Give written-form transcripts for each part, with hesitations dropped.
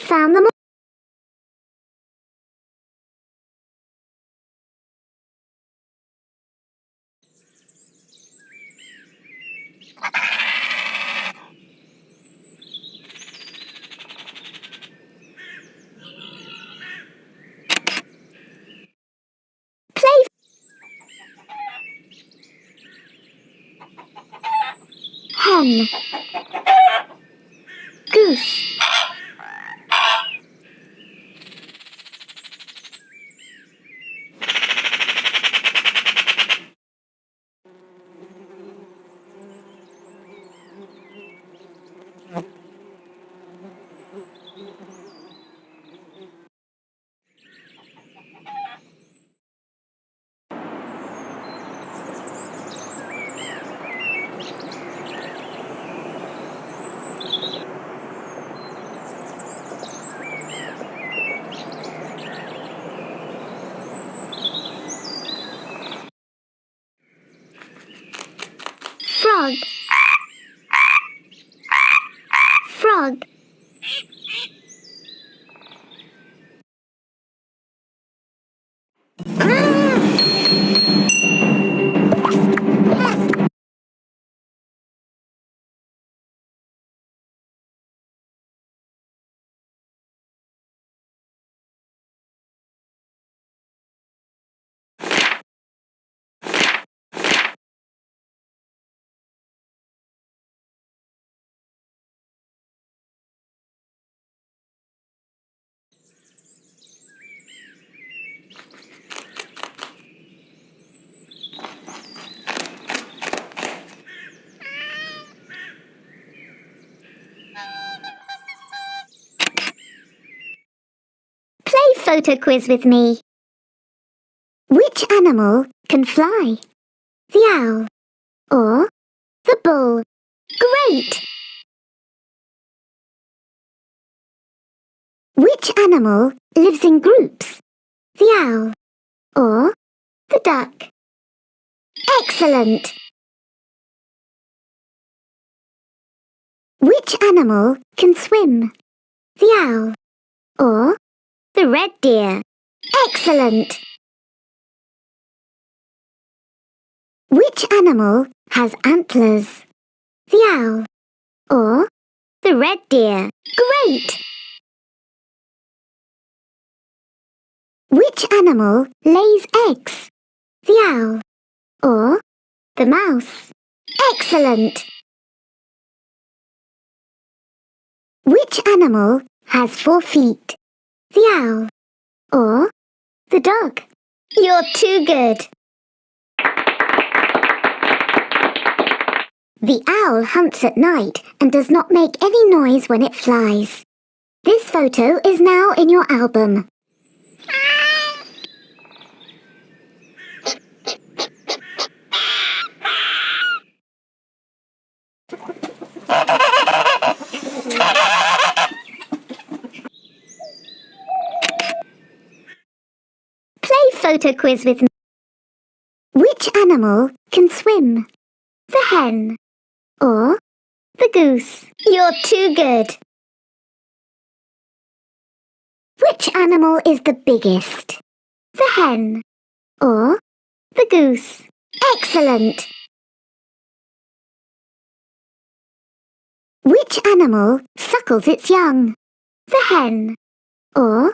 found them all. Play. Hen. Goose. Frog. Frog. Play photo quiz with me. Which animal can fly? The owl or the bull? Great! Which animal lives in groups? The owl or the duck? Excellent! Which animal can swim? The owl or the red deer? Excellent! Which animal has antlers? The owl or the red deer? Great! Which animal lays eggs? The owl or the mouse? Excellent! Which animal has 4 feet? The owl or the dog? You're too good! The owl hunts at night and does not make any noise when it flies. This photo is now in your album. Play photo quiz with me. Which animal can swim? The hen or the goose? You're too good! Which animal is the biggest? The hen or the goose? Excellent! Which animal suckles its young? The hen or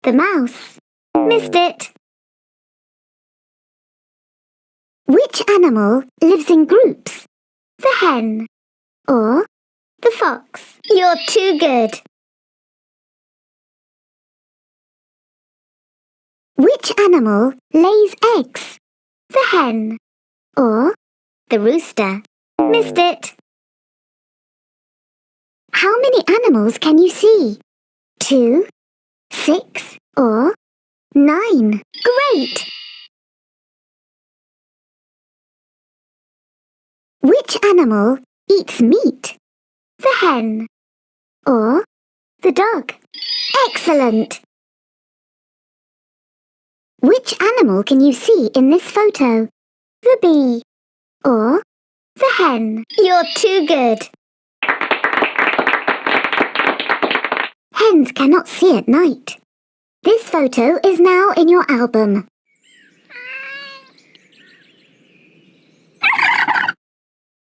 the mouse? Missed it! Which animal lives in groups? The hen or the fox? You're too good! Which animal lays eggs? The hen or the rooster? Missed it! How many animals can you see? 2, 6 or 9? Great! Which animal eats meat? The hen or the dog? Excellent! Which animal can you see in this photo? The bee or the hen? You're too good! Hens cannot see at night. This photo is now in your album.